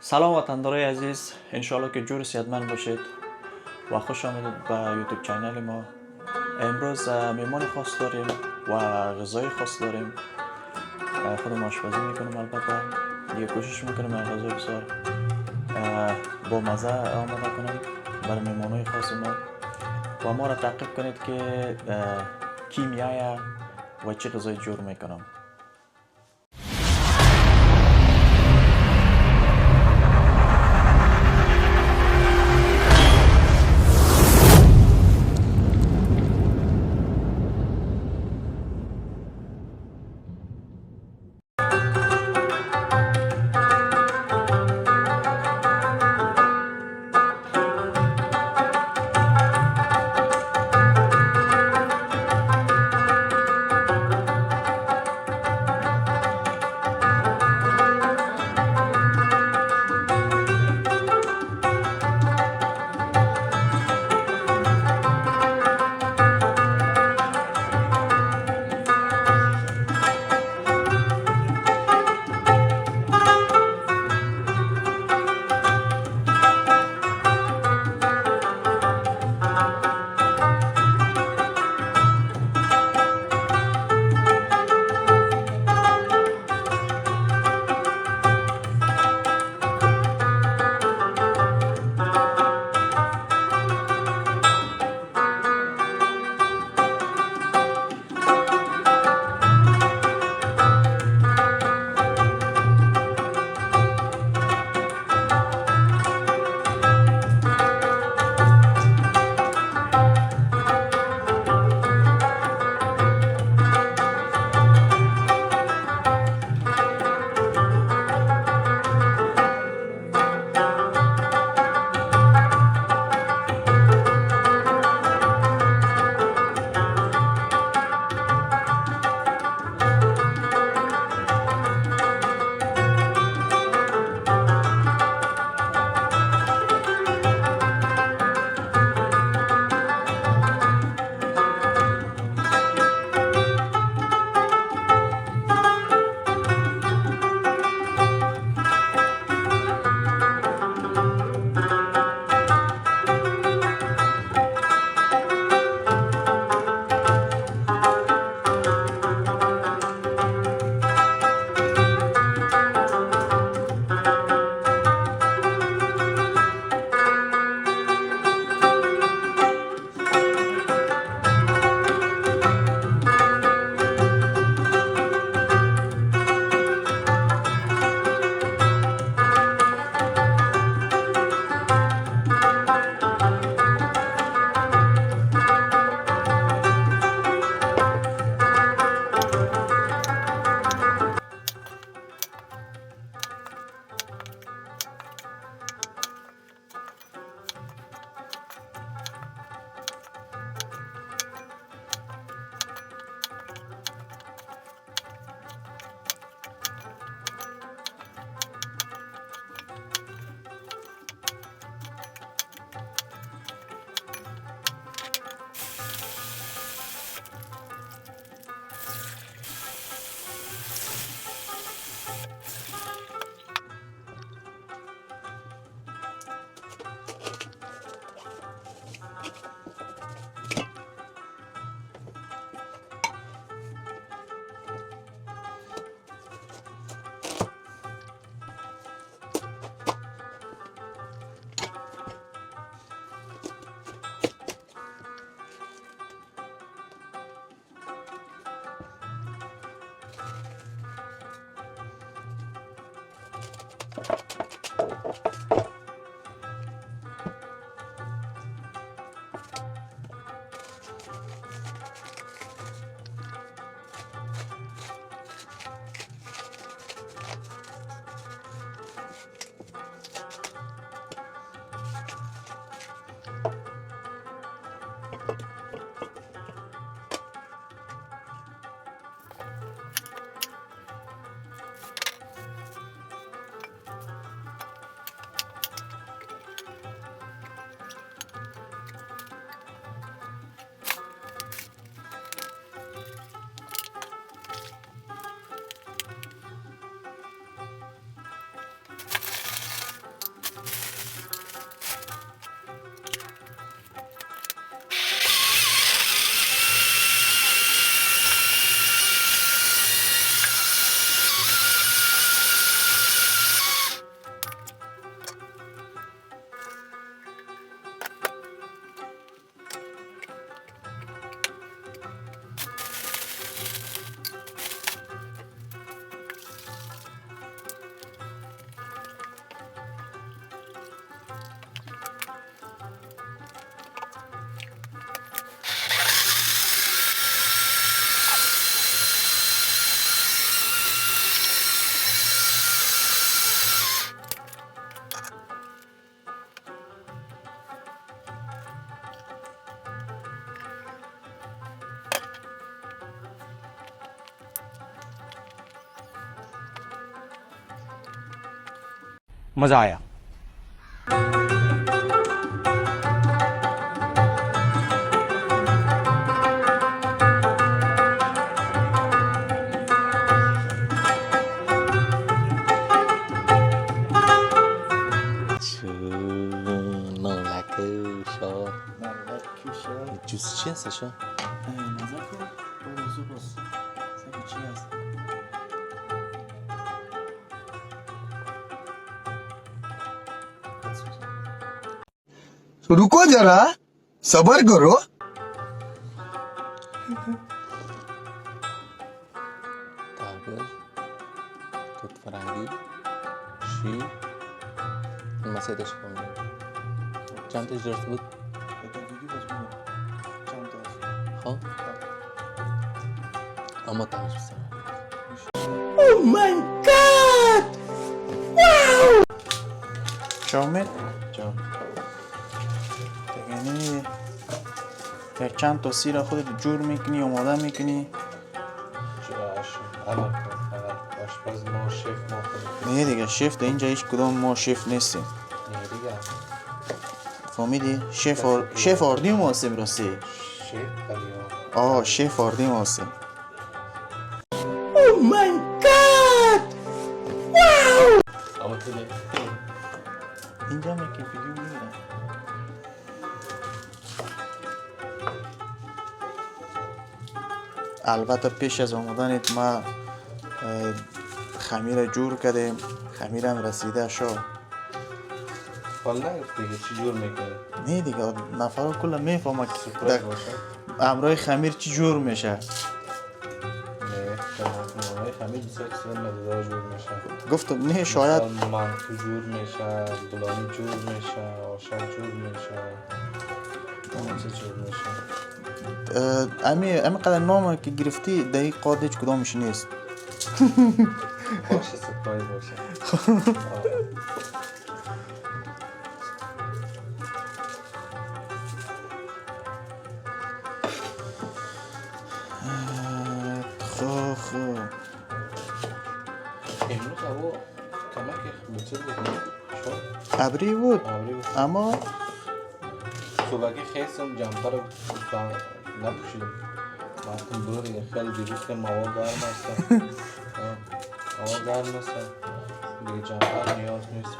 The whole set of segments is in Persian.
سلام وطندارای عزیز، انشالله که جور صحتمند باشید و خوش آمدید به یوتیوب چینل ما. امروز میمان خاص داریم و غذای خاص داریم. خودم آشپزی میکنم، البته دیگه کوشش میکنم این غذای بسیار با مزه آماده کنم برای میمانای خاص ما و ما را تعقیب کنید که کی میایه و چه غذای جور میکنم. मज़ा आया। جوس چی هستش؟ نظر کن بازو باز چی هست؟ रुको जरा सबर करो تربیت توت فرنگی شیر این مسیدش کنیم چند تا اجرات بود؟ دیگه باز بود چند تا هست خب اما تماش بسنم شامل جان دیگه یک چند تا سیر خودت جور میکنی آماده میکنی آشپز ما شف ما خودم نه دیگه شف ده اینجا هیچ کدام ما شف نیستیم نه دیگه فهمیدی؟ شف آردیم هستیم راستی شف ولی آه شف آردیم هستیم اما تو نه اینجا میگه ویدیو میگیرم البته پیش از آمدنت ما خمیر جور کردیم خمیرم رسیده شد حال نگفت دیگه چی جور میکنه نه دیگه نفرها کلا میفهمه که سپرایز باشه امرای خمیر چی جور میشه نه تمام خمیر بسیار چیزا مزه‌دار جور میشه گفتم نه شاید مثلا منتو جور میشه بلانی جور میشه آشک جور میشه همه چیز جور میشه امی قدر نام که گرفتی دقیق قادج کدامش نیست باشه سپرایز باشه خو امروز هوا کمک میتر بود شو ابری بود آوری بود اما صبحی خیستم جمپر رو نپوشیدم رفتم دور دیگه خیلی دیروز که هوا گرم هستم هوا گرم هستم دیگه جمپر نیاز نیست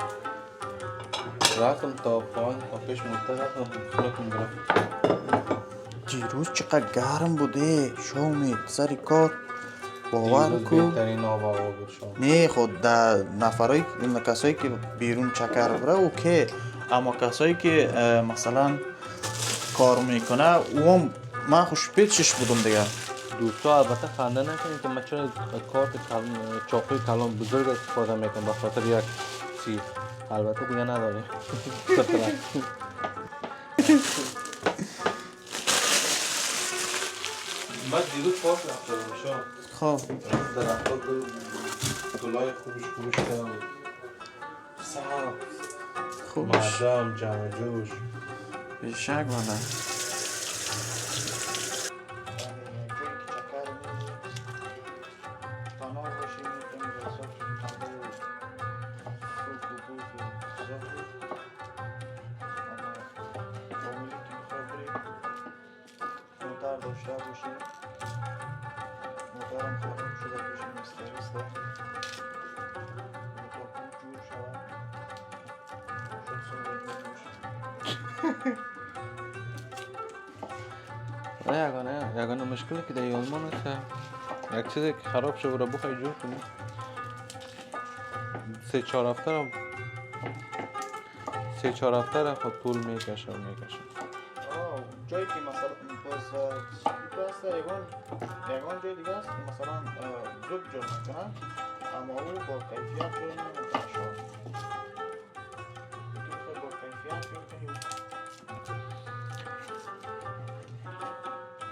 رفتم تا پایین تا پیش مدت رفتم خونتون گرفت دیروز چقدر گرم بوده شومید سر کار باور دیروز کو بهترین آب هوا بود شما نه خود در نفرای کسایی که بیرون چکر بره اوکی اما کسایی که مثلا کار میکنه اوم من خوش پیچش بودم دیگه دوستا البته خنده نکنید که من چرا کارت چاقوی کلان بزرگ استفاده میکنم به خاطر یک چیز البته دیگه نداره من دیروز پاک رفتم شام خب درخت گلای خوبش کردم سر خوبش مردم جمع جوش بیشک والا داشته باشی موتورم خراب شده باشه مسترس ده موتور جور شود شد سوال نمیشه یگانه مشکلی که در آلمان هست یک چیزی که خراب شده رو بخوای جور کنی 3-4 هفته را خود طول میکشه جایی که مثلا باز یگان جای دیگه است که مثلا زود جور میکنن اما او با کیفیت جور نمیکنه شاید با کیفیت جور کنی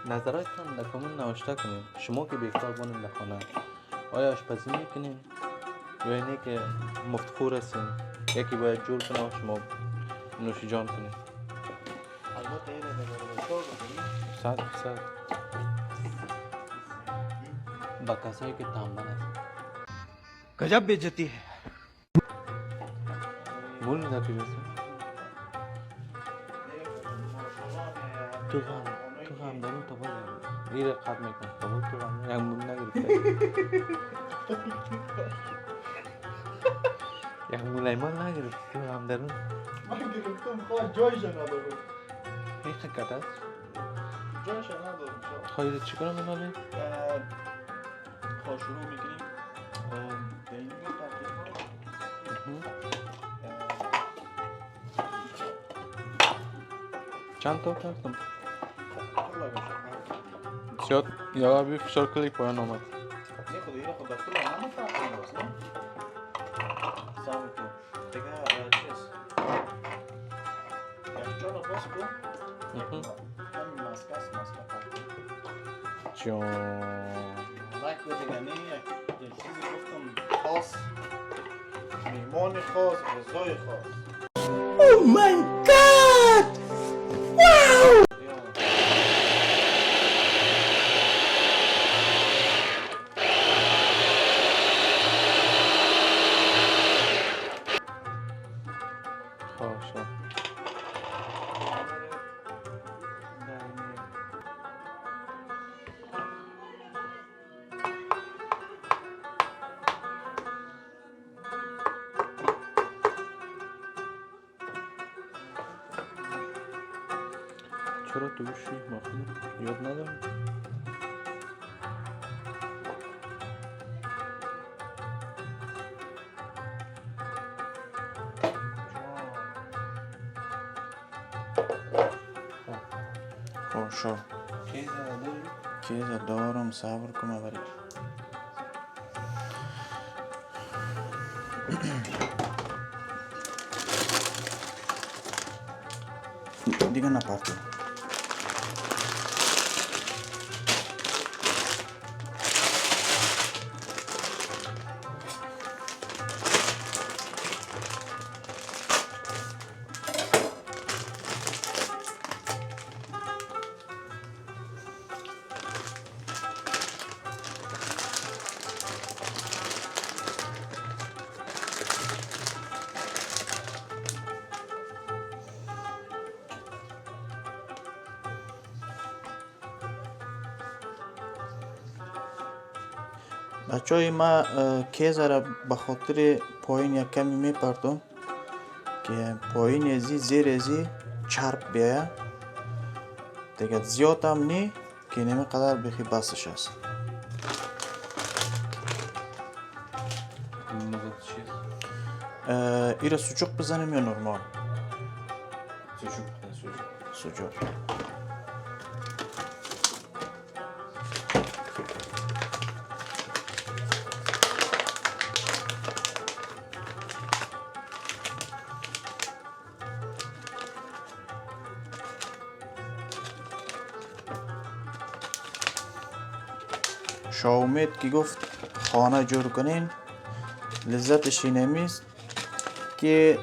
نظراتتان در کامنت نوشته کنیم شما که بیکار بانید در خانه آیا آشپزی میکنین یا اینه که مفتخور هستین یکی باید جور کنه و شما نوش جان کنین البته اینه در باشتار بکنی 100% با کسایی که تنبل هست गजब बेइज्जती है। مولی نتیجه تو هم دارو تا باید ایره قد میکن تا باید تو هم یک مولی نگرفته یک مولی ایمان نگرفت تو هم دارو من گرفتم خواه جایش ندارم این خکت است جایش ندارم خواهی چی کنم بنالی؟ خواه شروع میکنیم دینی چند تا کردم؟ زیاد یا بی فشار کلی پایان آمد نه خود ایره خود بکل همه فرقی باست نه؟ سامی تو دیگه چیز یخچال باز کن همین مسکه است مسکه فرقی جان رک و دیگه نه یک چیزی گفتم خاص میمان خاص غذای خاص Oh my God! Wow! خواه چرا تو بشی؟ مخلوق یاد ندارم شو کیزه دارم صبر کنم ولی دیگه نپرتم بچه های ما کیزه را به خاطر پایین یک کمی میپردم که پایین ازی زیر ازی چرب بیایه دیگه زیاد هم نی که نمی قدر بخی بسش است ایره سوچوق بزنیم یا نرمال؟ سوچوق شاه امید که گفت خانه جور کنین لذتش اینمیست که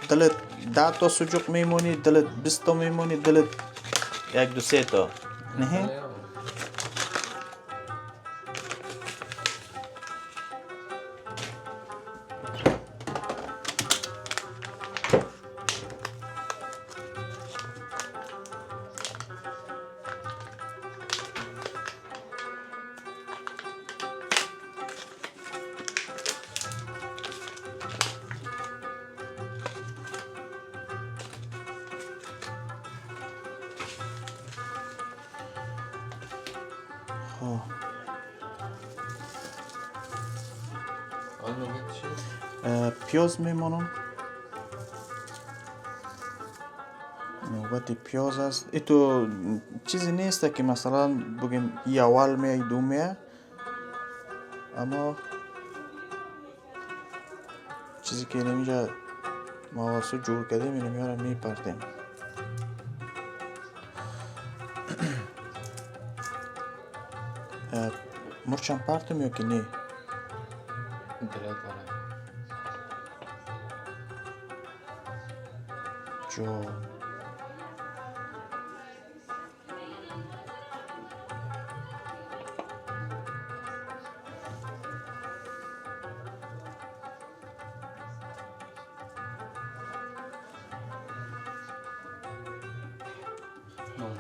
دلت 10 تا سوچوق میمونی دلت 20 تا میمونی دلت 1 2 3 تا نه پیاز میمونم نوبت پیاز است ای تو چیزی نیست که مثلا بگیم ای اول می ای دومه اما چیزی که نمیجا ما واسه جور کردیم اینو میارم میپردیم مرچم پرتم یا که نه جو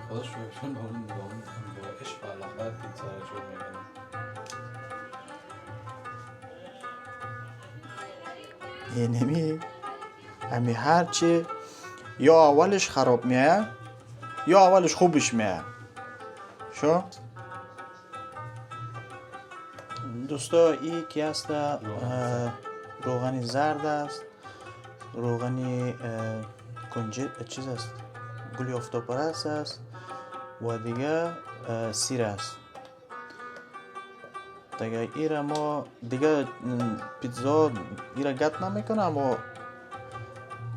خودش روشن با عشق و علاقه پیتزا رو جور میکنه. یعنی همی هرچی یا اولش خراب میه یا اولش خوبش میه. شو دوستا ای که هست روغنی زرد است، روغنی کنجد چیز است، گلی آفتابپرست است و دیگه سیر است. دیگه ایره ما دیگه پیتزا ایره گت نمیکنه، اما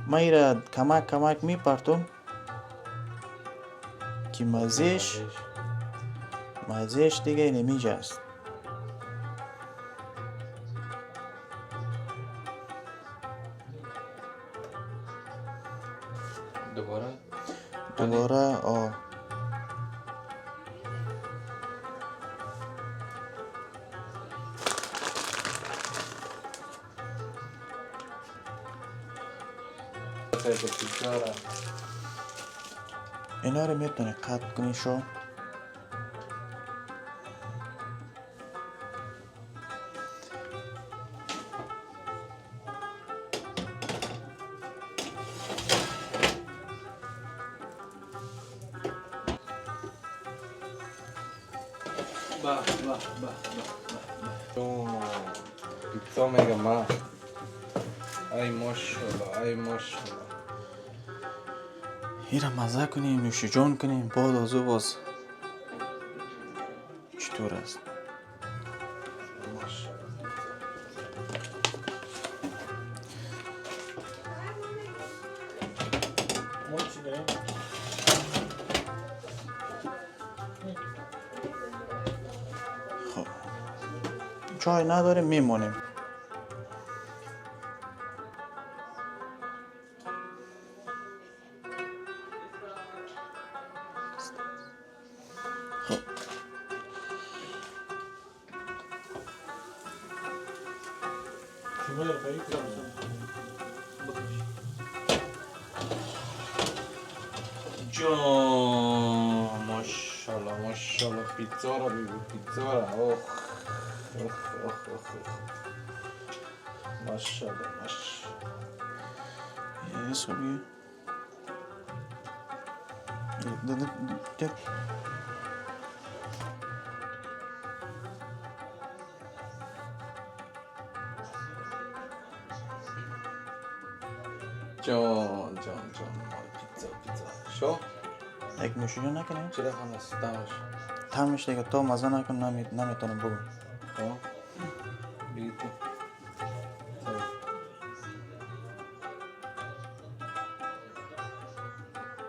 ما ایره کمک میپرتم که مزهش دیگه نمیجه است. دوباره اینا رو میتونی قطع کنی. شو پیتزا میگم من. ای ماشالله ای ماشالله. ایره مزه کنیم، نوش جان کنیم، بعد از او باز چطور است. خب چای نداریم میمونیم. خب جان ماشالله ماشالله. پیتزا رو ببین، پیتزا رو. اوه ماشالله یه سوری جان پیتزا شو. یک نوش جان نکنیم. چرا هم است دمش تمش دیگه تا مزه نکن نمیتونم بگم. ها بگی تو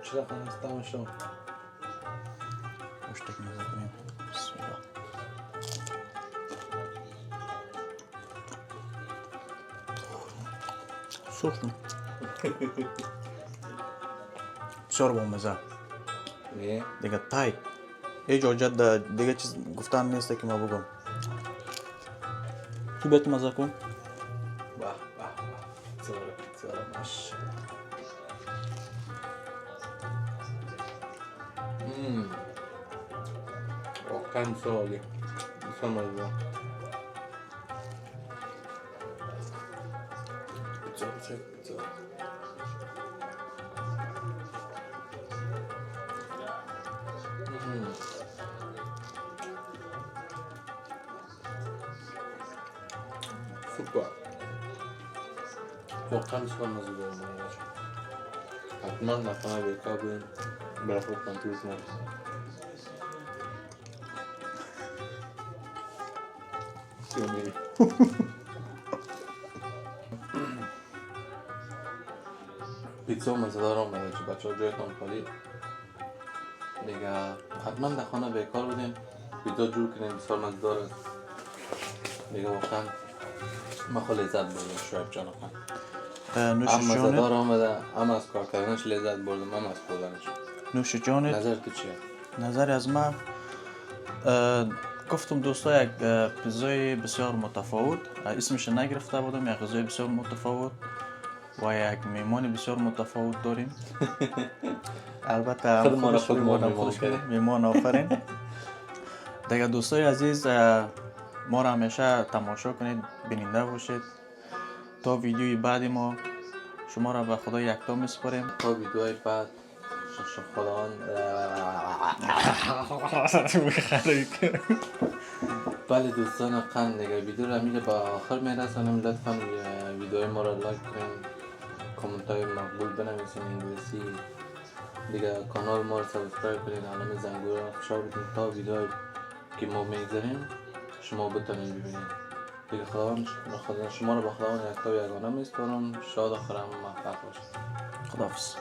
چرا هم است دمش شو. گوشتک مزه کنیم. بسم الله. سوختم. بسیار با مزه دیگه. تایت هیچ حاجت دیگه چیز گفتن نیست که ما بگم. تو بیت مزه کن. به پیتزا رو ماشالله. واقعا سوالی بسیار مزه. پیتزا سوپر. واقعا بسیار مزه داره. حتما نفعه بیکار بودیم برای خود کنتروز نفس. پیتزا مزه‌دار آمده چه بچه ها جایتان خالی دیگه. حتما در خانه بیکار بودیم پیتزا جور کنیم. بسیار مزه‌دار است دیگه. واقعا من خیلی لذت بردم. شعیب جان نوش هم مزه‌دار جانت. آمده، هم از کار کردنش لذت بردم، هم از خوردنش. نوش جانت. نظر تو چیه؟ نظر از من گفتم دوستا یک پیتزای بسیار متفاوت، اسمش نگرفته بودم، یک غذای بسیار متفاوت و یک میمان بسیار متفاوت داریم. البته خود ما را خود ما خودشون میمان کردیم. میمان آفرین. دیگه دوستای عزیز ما را همیشه تماشا کنید، بیننده باشید. تا ویدیوی بعدی ما شما را به خدا یکتا میسپاریم. تا ویدیوهای بعد خداوند بله دوستان قند دیگه ویدیو را میره با آخر میرسانم. لطفا ویدیوهای ما را لایک کنین، کامنت های مقبول بنویسین انگلیسی، دیگه کانال ما را سابسکرایب کنین، علامه زنگوله را فشار بدین تا ویدیوهای که ما میگذاریم شما بتونین ببینید. دیگه خداوند شما را به خداوند یکتا و یگانه میسپارم. شاد و خرم و موفق باشید. خداحافظ.